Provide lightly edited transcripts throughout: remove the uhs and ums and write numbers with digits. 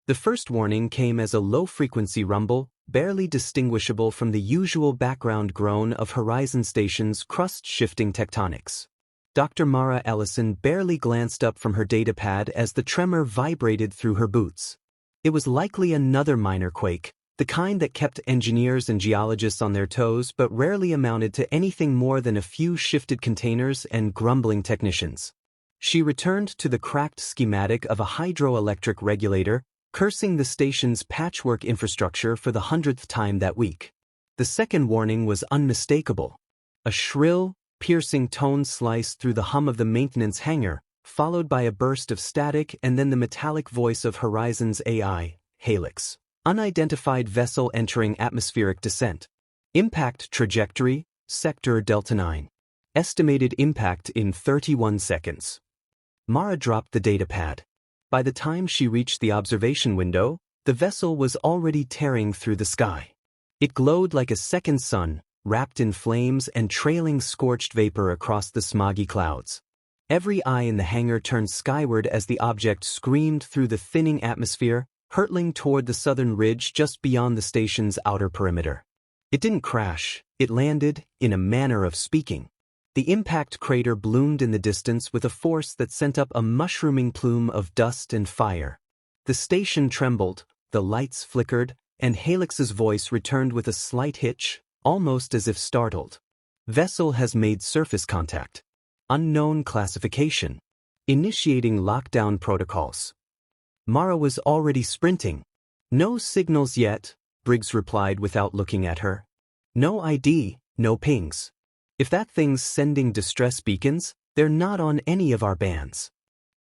The first warning came as a low-frequency rumble, barely distinguishable from the usual background groan of Horizon Station's crust-shifting tectonics. Dr. Mara Ellison barely glanced up from her datapad as the tremor vibrated through her boots. It was likely another minor quake, the kind that kept engineers and geologists on their toes but rarely amounted to anything more than a few shifted containers and grumbling technicians. She returned to the cracked schematic of a hydroelectric regulator, cursing the station's patchwork infrastructure for the 100th time that week. The second warning was unmistakable. A shrill, piercing tone sliced through the hum of the maintenance hangar, followed by a burst of static and then the metallic voice of Horizon's AI, Helix. Unidentified vessel entering atmospheric descent. Impact trajectory, sector Delta 9. Estimated impact in 31 seconds. Mara dropped the datapad. By the time she reached the observation window, the vessel was already tearing through the sky. It glowed like a second sun, wrapped in flames and trailing scorched vapor across the smoggy clouds. Every eye in the hangar turned skyward as the object screamed through the thinning atmosphere, hurtling toward the southern ridge just beyond the station's outer perimeter. It didn't crash, it landed, in a manner of speaking. The impact crater bloomed in the distance with a force that sent up a mushrooming plume of dust and fire. The station trembled, the lights flickered, and Helix's voice returned with a slight hitch, almost as if startled. Vessel has made surface contact. Unknown classification. Initiating lockdown protocols. Mara was already sprinting. No signals yet, Briggs replied without looking at her. No ID, no pings. If that thing's sending distress beacons, they're not on any of our bands.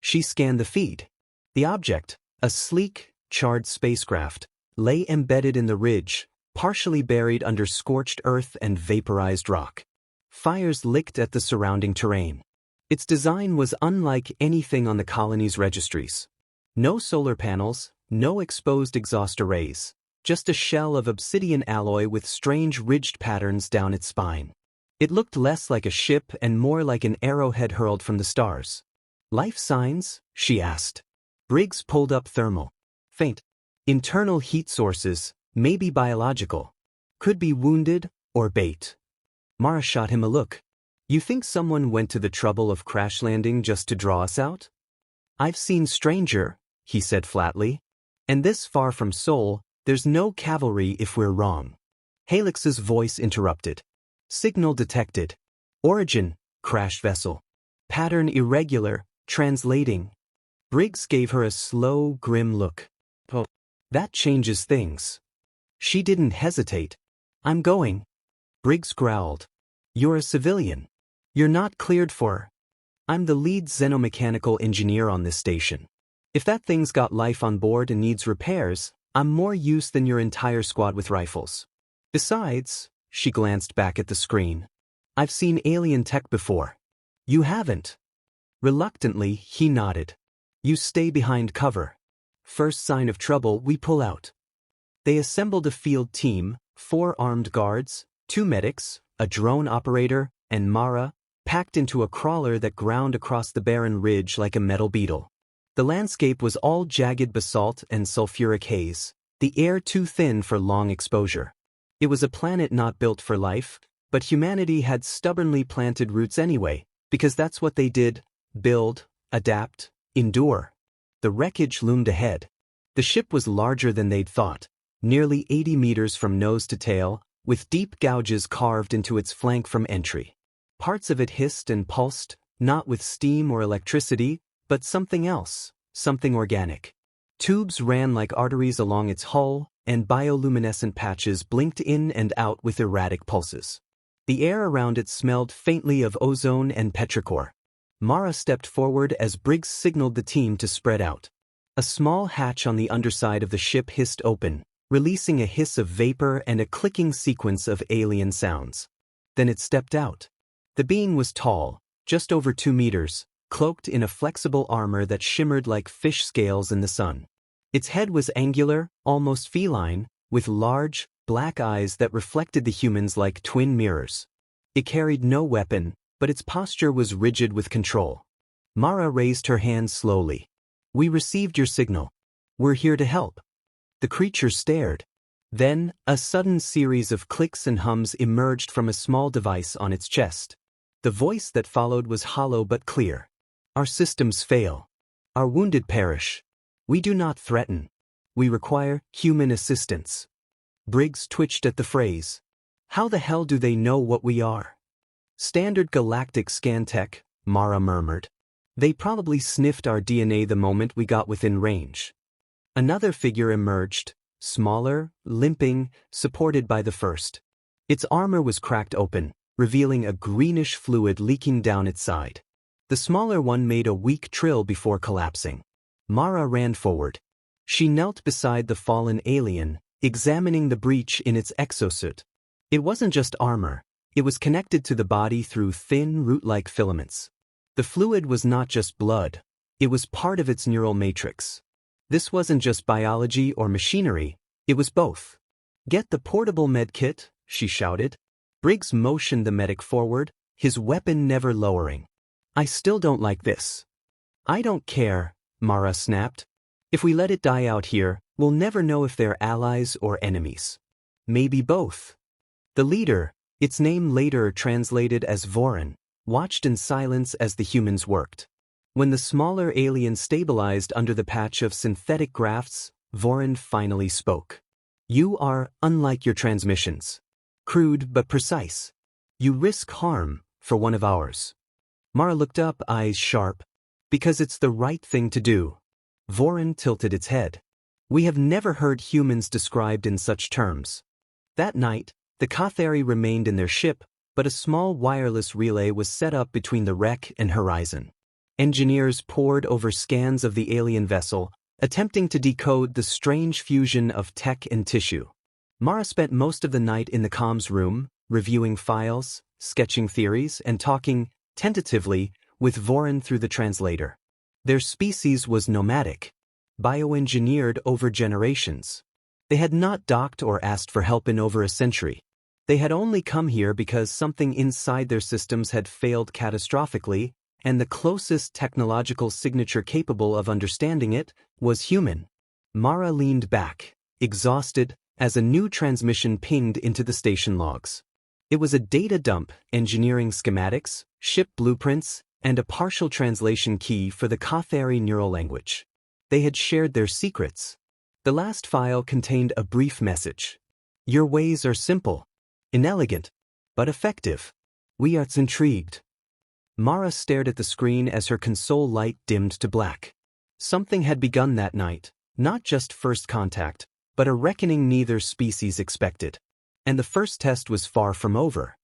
She scanned the feed. The object, a sleek, charred spacecraft, lay embedded in the ridge, partially buried under scorched earth and vaporized rock. Fires licked at the surrounding terrain. Its design was unlike anything on the colony's registries. No solar panels, no exposed exhaust arrays, just a shell of obsidian alloy with strange ridged patterns down its spine. It looked less like a ship and more like an arrowhead hurled from the stars. Life signs? She asked. Briggs pulled up thermal. Faint. Internal heat sources, maybe biological. Could be wounded or bait. Mara shot him a look. You think someone went to the trouble of crash landing just to draw us out? I've seen stranger, he said flatly. And this far from Sol, there's no cavalry if we're wrong. Helix's voice interrupted. Signal detected. Origin, crash vessel. Pattern irregular, translating. Briggs gave her a slow, grim look. Oh, that changes things. She didn't hesitate. I'm going. Briggs growled. You're a civilian. You're not cleared for. I'm the lead xenomechanical engineer on this station. If that thing's got life on board and needs repairs, I'm more use than your entire squad with rifles. Besides, she glanced back at the screen. I've seen alien tech before. You haven't. Reluctantly, he nodded. You stay behind cover. First sign of trouble, we pull out. They assembled a field team, 4 armed guards, 2 medics, a drone operator, and Mara, packed into a crawler that ground across the barren ridge like a metal beetle. The landscape was all jagged basalt and sulfuric haze, the air too thin for long exposure. It was a planet not built for life, but humanity had stubbornly planted roots anyway, because that's what they did: build, adapt, endure. The wreckage loomed ahead. The ship was larger than they'd thought, nearly 80 meters from nose to tail, with deep gouges carved into its flank from entry. Parts of it hissed and pulsed, not with steam or electricity, but something else, something organic. Tubes ran like arteries along its hull, and bioluminescent patches blinked in and out with erratic pulses. The air around it smelled faintly of ozone and petrichor. Mara stepped forward as Briggs signaled the team to spread out. A small hatch on the underside of the ship hissed open, releasing a hiss of vapor and a clicking sequence of alien sounds. Then it stepped out. The being was tall, just over 2 meters, cloaked in a flexible armor that shimmered like fish scales in the sun. Its head was angular, almost feline, with large, black eyes that reflected the humans like twin mirrors. It carried no weapon, but its posture was rigid with control. Mara raised her hand slowly. We received your signal. We're here to help. The creature stared. Then, a sudden series of clicks and hums emerged from a small device on its chest. The voice that followed was hollow but clear. Our systems fail. Our wounded perish. We do not threaten. We require human assistance. Briggs twitched at the phrase. How the hell do they know what we are? Standard galactic scan tech, Mara murmured. They probably sniffed our DNA the moment we got within range. Another figure emerged, smaller, limping, supported by the first. Its armor was cracked open, revealing a greenish fluid leaking down its side. The smaller one made a weak trill before collapsing. Mara ran forward. She knelt beside the fallen alien, examining the breach in its exosuit. It wasn't just armor, it was connected to the body through thin, root-like filaments. The fluid was not just blood, it was part of its neural matrix. This wasn't just biology or machinery, it was both. Get the portable medkit, she shouted. Briggs motioned the medic forward, his weapon never lowering. I still don't like this. I don't care, Mara snapped. If we let it die out here, we'll never know if they're allies or enemies. Maybe both. The leader, its name later translated as Vorin, watched in silence as the humans worked. When the smaller alien stabilized under the patch of synthetic grafts, Vorin finally spoke. You are unlike your transmissions. Crude but precise. You risk harm for one of ours. Mara looked up, eyes sharp. Because it's the right thing to do. Vorin tilted its head. We have never heard humans described in such terms. That night, the thari remained in their ship, but a small wireless relay was set up between the wreck and Horizon. Engineers pored over scans of the alien vessel, attempting to decode the strange fusion of tech and tissue. Mara spent most of the night in the comms room, reviewing files, sketching theories, and talking, tentatively, with Vorin through the translator. Their species was nomadic, bioengineered over generations. They had not docked or asked for help in over a century. They had only come here because something inside their systems had failed catastrophically, and the closest technological signature capable of understanding it was human. Mara leaned back, exhausted, as a new transmission pinged into the station logs. It was a data dump, engineering schematics, ship blueprints, and a partial translation key for the thari neural language. They had shared their secrets. The last file contained a brief message. Your ways are simple, inelegant, but effective. We are intrigued. Mara stared at the screen as her console light dimmed to black. Something had begun that night, not just first contact, but a reckoning neither species expected. And the first test was far from over.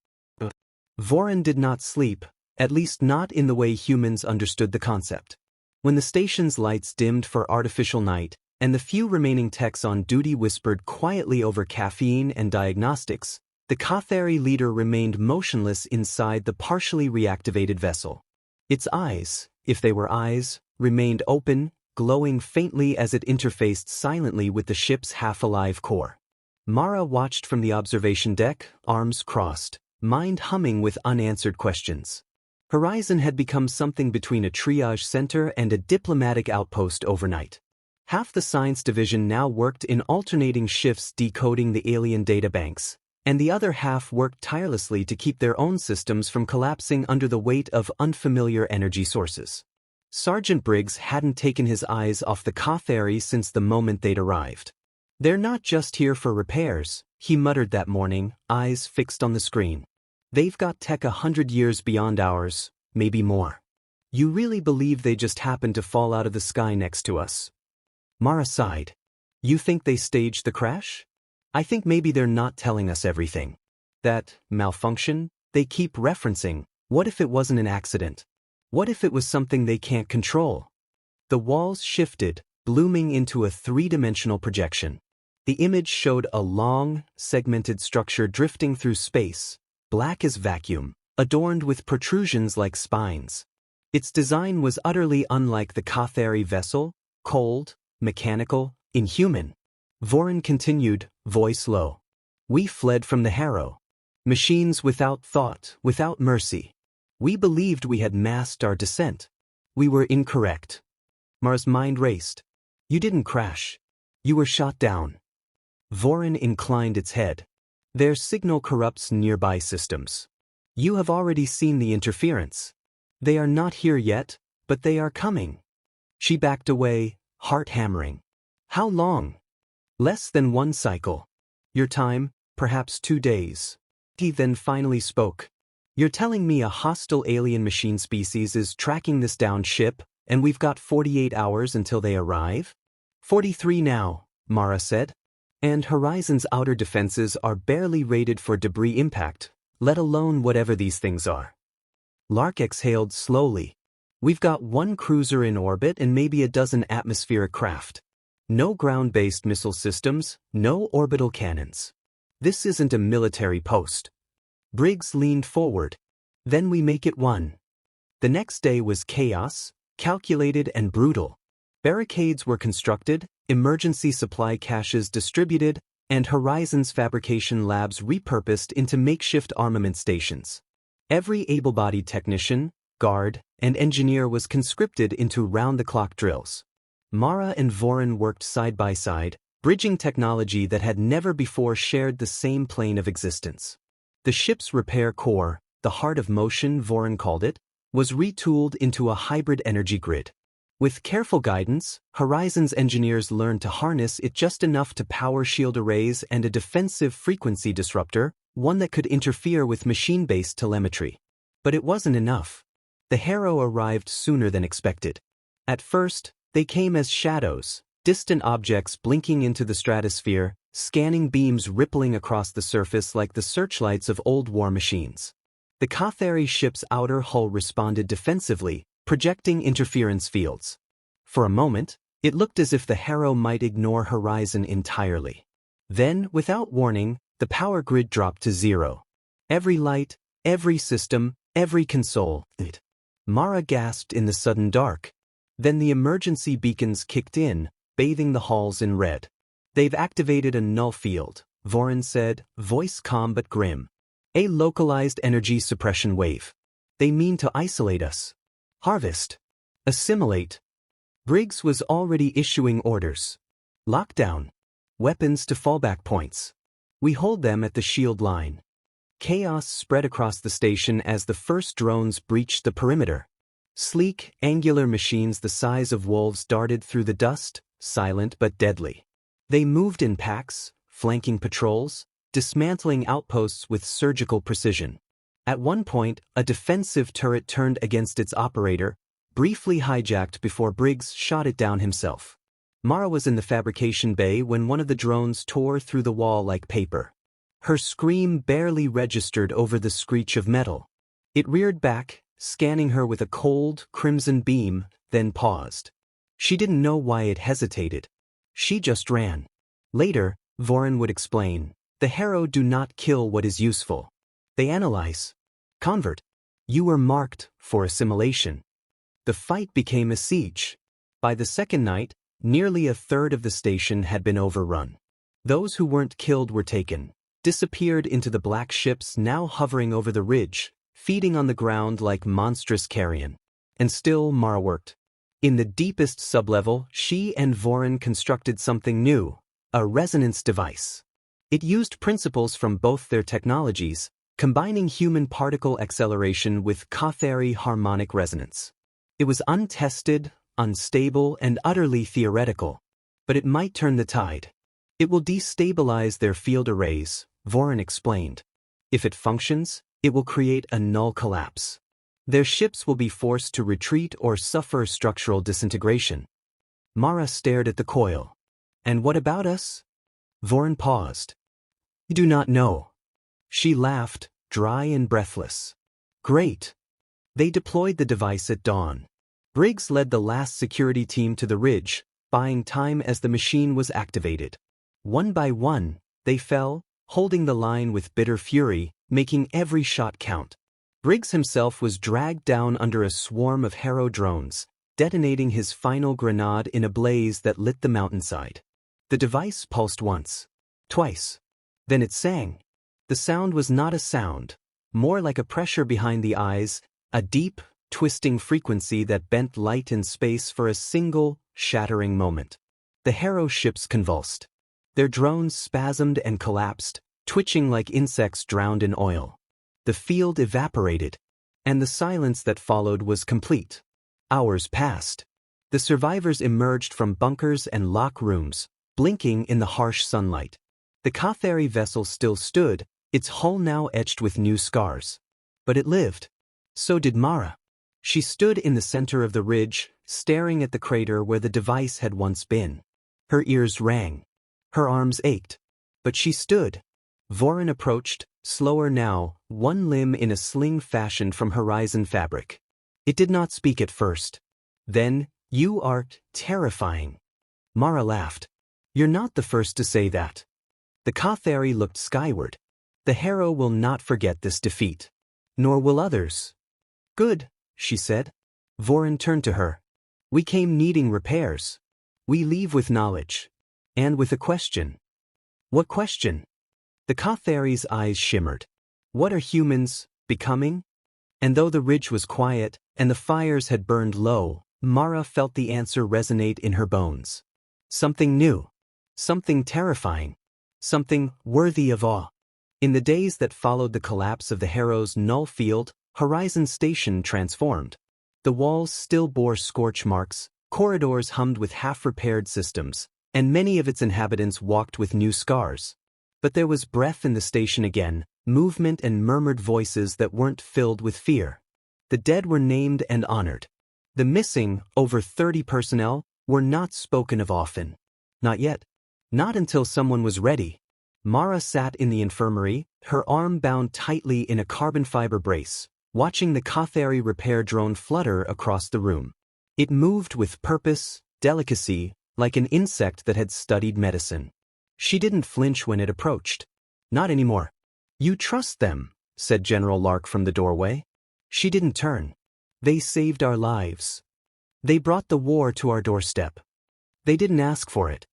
Vorin did not sleep, at least not in the way humans understood the concept. When the station's lights dimmed for artificial night, and the few remaining techs on duty whispered quietly over caffeine and diagnostics, the thari leader remained motionless inside the partially reactivated vessel. Its eyes, if they were eyes, remained open, glowing faintly as it interfaced silently with the ship's half-alive core. Mara watched from the observation deck, arms crossed, mind humming with unanswered questions. Horizon had become something between a triage center and a diplomatic outpost overnight. Half the science division now worked in alternating shifts decoding the alien databanks, and the other half worked tirelessly to keep their own systems from collapsing under the weight of unfamiliar energy sources. Sergeant Briggs hadn't taken his eyes off the thari since the moment they'd arrived. They're not just here for repairs, he muttered that morning, eyes fixed on the screen. They've got tech 100 years beyond ours, maybe more. You really believe they just happened to fall out of the sky next to us? Mara sighed. You think they staged the crash? I think maybe they're not telling us everything. That malfunction they keep referencing, what if it wasn't an accident? What if it was something they can't control? The walls shifted, blooming into a three-dimensional projection. The image showed a long, segmented structure drifting through space, black as vacuum, adorned with protrusions like spines. Its design was utterly unlike the thari vessel, cold, mechanical, inhuman. Vorin continued, voice low. We fled from the Harrow. Machines without thought, without mercy. We believed we had masked our descent. We were incorrect. Mara's mind raced. You didn't crash. You were shot down. Voron inclined its head. Their signal corrupts nearby systems. You have already seen the interference. They are not here yet, but they are coming. She backed away, heart hammering. How long? Less than 1 cycle. Your time, perhaps 2 days. He then finally spoke. You're telling me a hostile alien machine species is tracking this downed ship, and we've got 48 hours until they arrive? 43 now, Mara said. And Horizon's outer defenses are barely rated for debris impact, let alone whatever these things are. Lark exhaled slowly. We've got 1 cruiser in orbit and maybe a dozen atmospheric craft. No ground-based missile systems, no orbital cannons. This isn't a military post. Briggs leaned forward. Then we make it 1. The next day was chaos, calculated and brutal. Barricades were constructed, emergency supply caches distributed, and Horizon's fabrication labs repurposed into makeshift armament stations. Every able-bodied technician, guard, and engineer was conscripted into round-the-clock drills. Mara and Voron worked side by side, bridging technology that had never before shared the same plane of existence. The ship's repair core, the heart of motion Voron called it, was retooled into a hybrid energy grid. With careful guidance, Horizon's engineers learned to harness it just enough to power shield arrays and a defensive frequency disruptor, one that could interfere with machine-based telemetry. But it wasn't enough. The Harrow arrived sooner than expected. At first, they came as shadows, distant objects blinking into the stratosphere, scanning beams rippling across the surface like the searchlights of old war machines. The thari ship's outer hull responded defensively, projecting interference fields. For a moment, it looked as if the Harrow might ignore Horizon entirely. Then, without warning, the power grid dropped to 0. Every light, every system, every console. Mara gasped in the sudden dark. Then the emergency beacons kicked in, bathing the halls in red. They've activated a null field, Voron said, voice calm but grim. A localized energy suppression wave. They mean to isolate us. Harvest. Assimilate. Briggs was already issuing orders. Lockdown. Weapons to fallback points. We hold them at the shield line. Chaos spread across the station as the first drones breached the perimeter. Sleek, angular machines the size of wolves darted through the dust, silent but deadly. They moved in packs, flanking patrols, dismantling outposts with surgical precision. At one point, a defensive turret turned against its operator, briefly hijacked before Briggs shot it down himself. Mara was in the fabrication bay when one of the drones tore through the wall like paper. Her scream barely registered over the screech of metal. It reared back, scanning her with a cold, crimson beam, then paused. She didn't know why it hesitated. She just ran. Later, Voron would explain, the Harrow do not kill what is useful. They analyze. Convert. You were marked for assimilation. The fight became a siege. By the second night, nearly a third of the station had been overrun. Those who weren't killed were taken, disappeared into the black ships now hovering over the ridge, feeding on the ground like monstrous carrion. And still Mara worked. In the deepest sublevel, she and Voron constructed something new, a resonance device. It used principles from both their technologies, combining human particle acceleration with thari harmonic resonance. It was untested, unstable, and utterly theoretical. But it might turn the tide. It will destabilize their field arrays, Voron explained. If it functions, it will create a null collapse. Their ships will be forced to retreat or suffer structural disintegration. Mara stared at the coil. And what about us? Voron paused. You do not know. She laughed, dry and breathless. Great. They deployed the device at dawn. Briggs led the last security team to the ridge, buying time as the machine was activated. One by one, they fell, holding the line with bitter fury, making every shot count. Briggs himself was dragged down under a swarm of Harrow drones, detonating his final grenade in a blaze that lit the mountainside. The device pulsed once, twice. Then it sang. The sound was not a sound, more like a pressure behind the eyes, a deep, twisting frequency that bent light and space for a single, shattering moment. The Harrow ships convulsed. Their drones spasmed and collapsed, twitching like insects drowned in oil. The field evaporated, and the silence that followed was complete. Hours passed. The survivors emerged from bunkers and lock rooms, blinking in the harsh sunlight. The thari vessel still stood, its hull now etched with new scars. But it lived. So did Mara. She stood in the center of the ridge, staring at the crater where the device had once been. Her ears rang. Her arms ached. But she stood. Vorin approached, slower now, one limb in a sling fashioned from horizon fabric. It did not speak at first. Then, "You are terrifying." Mara laughed. "You're not the first to say that." The thari looked skyward. "The Harrow will not forget this defeat. Nor will others." "Good," she said. Vorin turned to her. "We came needing repairs. We leave with knowledge. And with a question." "What question?" The thari's eyes shimmered. "What are humans becoming?" And though the ridge was quiet, and the fires had burned low, Mara felt the answer resonate in her bones. Something new. Something terrifying. Something worthy of awe. In the days that followed the collapse of the Harrow's null field, Horizon Station transformed. The walls still bore scorch marks, corridors hummed with half-repaired systems, and many of its inhabitants walked with new scars. But there was breath in the station again, movement and murmured voices that weren't filled with fear. The dead were named and honored. The missing, over 30 personnel, were not spoken of often. Not yet. Not until someone was ready. Mara sat in the infirmary, her arm bound tightly in a carbon fiber brace, watching the thari repair drone flutter across the room. It moved with purpose, delicacy, like an insect that had studied medicine. She didn't flinch when it approached. "Not anymore." "You trust them," said General Lark from the doorway. She didn't turn. "They saved our lives. They brought the war to our doorstep. They didn't ask for it."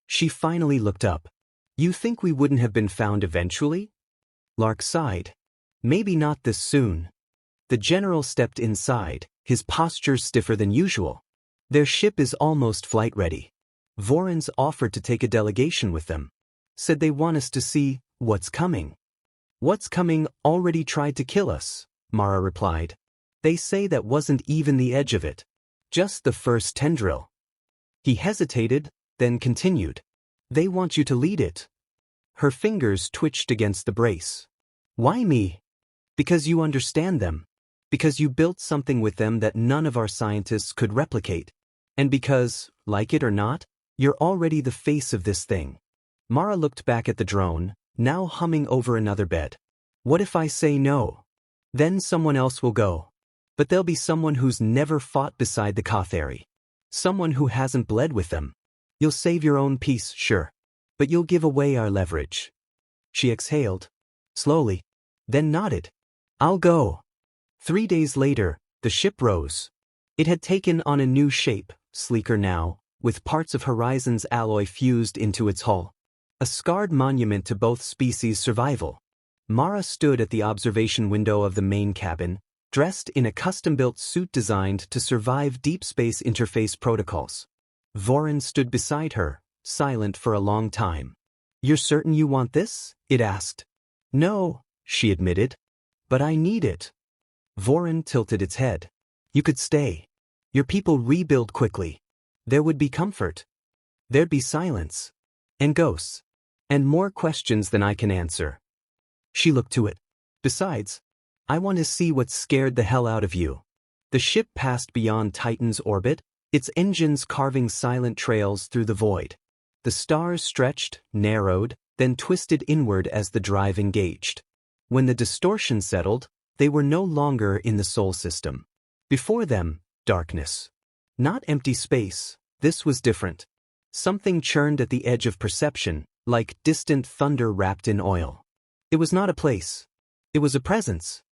She finally looked up. "You think we wouldn't have been found eventually?" Lark sighed. "Maybe not this soon." The general stepped inside, his posture stiffer than usual. "Their ship is almost flight-ready. Vorin's offered to take a delegation with them. Said they want us to see what's coming." "What's coming already tried to kill us," Mara replied. "They say that wasn't even the edge of it. Just the first tendril." He hesitated, then continued. "They want you to lead it." Her fingers twitched against the brace. "Why me?" "Because you understand them. Because you built something with them that none of our scientists could replicate. And because, like it or not, you're already the face of this thing." Mara looked back at the drone, now humming over another bed. "What if I say no? Then someone else will go. But there'll be someone who's never fought beside the thari. Someone who hasn't bled with them. You'll save your own peace, sure. But you'll give away our leverage." She exhaled. Slowly. Then nodded. "I'll go." 3 days later, the ship rose. It had taken on a new shape, sleeker now, with parts of Horizon's alloy fused into its hull. A scarred monument to both species' survival. Mara stood at the observation window of the main cabin, dressed in a custom-built suit designed to survive deep space interface protocols. Vorin stood beside her, silent for a long time. "You're certain you want this?" it asked. "No," she admitted. "But I need it." Vorin tilted its head. "You could stay. Your people rebuild quickly. There would be comfort. There'd be silence. And ghosts. And more questions than I can answer." She looked to it. "Besides, I want to see what scared the hell out of you." The ship passed beyond Titan's orbit, its engines carving silent trails through the void. The stars stretched, narrowed, then twisted inward as the drive engaged. When the distortion settled, they were no longer in the Sol system. Before them, darkness. Not empty space, this was different. Something churned at the edge of perception, like distant thunder wrapped in oil. It was not a place. It was a presence.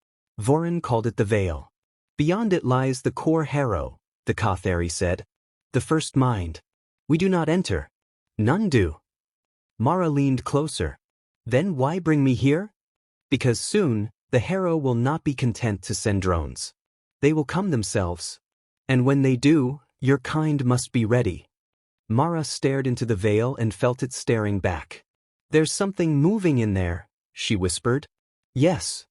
Vorin called it the Veil. "Beyond it lies the core Harrow," the thari said. "The first mind. We do not enter. None do." Mara leaned closer. "Then why bring me here?" "Because soon, the Harrow will not be content to send drones. They will come themselves. And when they do, your kind must be ready." Mara stared into the veil and felt it staring back. "There's something moving in there," she whispered. "Yes."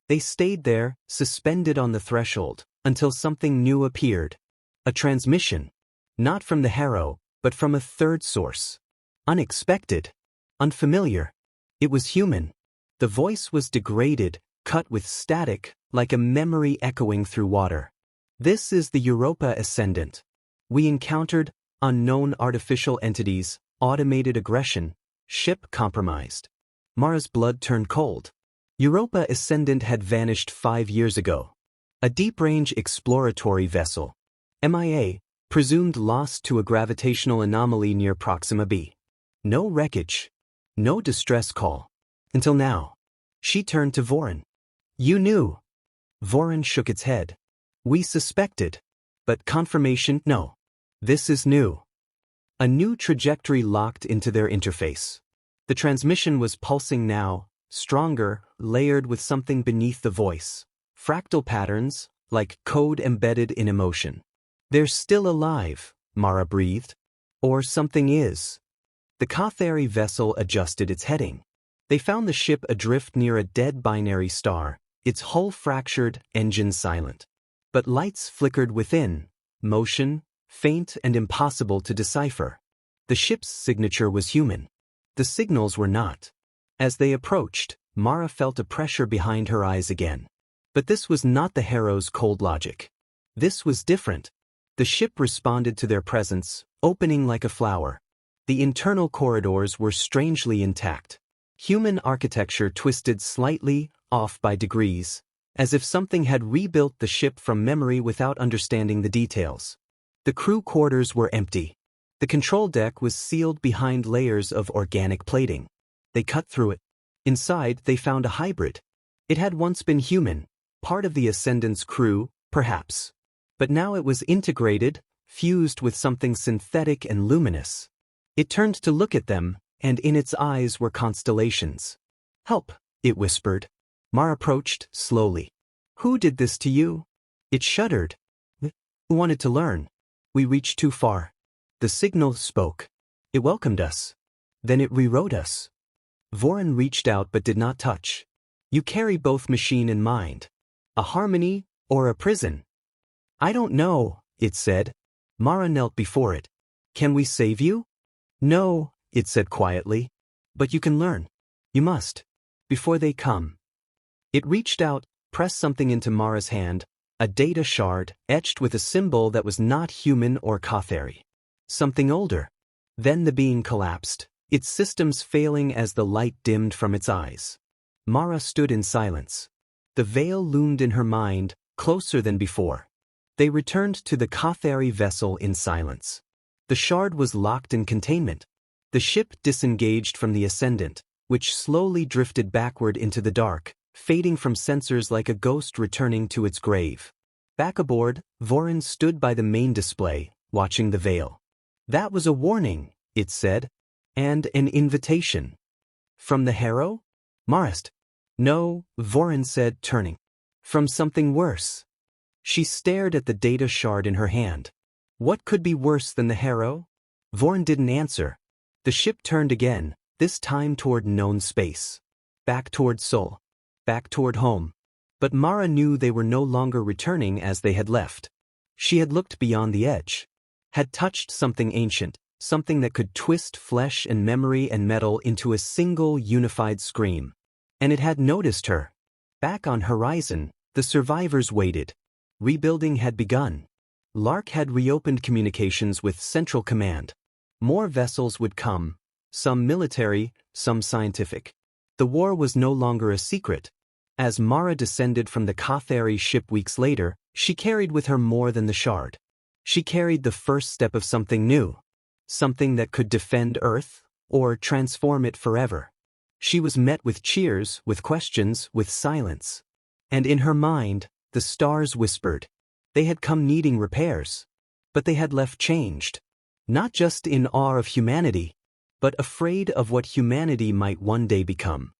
They stayed there, suspended on the threshold, until something new appeared. A transmission. Not from the harrow, but from a third source. Unexpected. Unfamiliar. It was human. The voice was degraded, cut with static, like a memory echoing through water. "This is the Europa Ascendant. We encountered unknown artificial entities, automated aggression, ship compromised." Mara's blood turned cold. Europa Ascendant had vanished 5 years ago. A deep-range exploratory vessel. MIA, presumed lost to a gravitational anomaly near Proxima b. No wreckage. No distress call. Until now. She turned to Voron. "You knew." Voron shook its head. "We suspected. But confirmation, no. This is new." A new trajectory locked into their interface. The transmission was pulsing now, stronger, layered with something beneath the voice. Fractal patterns, like code embedded in emotion. "They're still alive," Mara breathed. "Or something is." The thari vessel adjusted its heading. They found the ship adrift near a dead binary star, its hull fractured, engine silent. But lights flickered within, motion, faint and impossible to decipher. The ship's signature was human. The signals were not. As they approached, Mara felt a pressure behind her eyes again. But this was not the harrow's cold logic. This was different. The ship responded to their presence, opening like a flower. The internal corridors were strangely intact. Human architecture twisted slightly, off by degrees, as if something had rebuilt the ship from memory without understanding the details. The crew quarters were empty. The control deck was sealed behind layers of organic plating. They cut through it. Inside, they found a hybrid. It had once been human, part of the Ascendant's crew, perhaps. But now it was integrated, fused with something synthetic and luminous. It turned to look at them, and in its eyes were constellations. "Help," it whispered. Mara approached, slowly. "Who did this to you?" It shuddered. "We wanted to learn. We reached too far." The signal spoke. It welcomed us. Then it rewrote us. Voron reached out but did not touch. "You carry both machine and mind. A harmony, or a prison?" "I don't know," it said. Mara knelt before it. "Can we save you?" "No," it said quietly. "But you can learn. You must. Before they come." It reached out, pressed something into Mara's hand, a data shard, etched with a symbol that was not human or thari. Something older. Then the being collapsed, its systems failing as the light dimmed from its eyes. Mara stood in silence. The veil loomed in her mind, closer than before. They returned to the thari vessel in silence. The shard was locked in containment. The ship disengaged from the Ascendant, which slowly drifted backward into the dark, fading from sensors like a ghost returning to its grave. Back aboard, Voron stood by the main display, watching the veil. "That was a warning," it said. "And an invitation." "From the harrow?" "Marist." "No," Voron said, turning. "From something worse." She stared at the data shard in her hand. What could be worse than the harrow? Voron didn't answer. The ship turned again, this time toward known space. Back toward Sol. Back toward home. But Mara knew they were no longer returning as they had left. She had looked beyond the edge. Had touched something ancient, something that could twist flesh and memory and metal into a single unified scream. And it had noticed her. Back on horizon, the survivors waited. Rebuilding had begun. Lark had reopened communications with Central Command. More vessels would come, some military, some scientific. The war was no longer a secret. As Mara descended from the thari ship weeks later, she carried with her more than the shard. She carried the first step of something new. Something that could defend Earth, or transform it forever. She was met with cheers, with questions, with silence. And in her mind, the stars whispered. They had come needing repairs. But they had left changed. Not just in awe of humanity, but afraid of what humanity might one day become.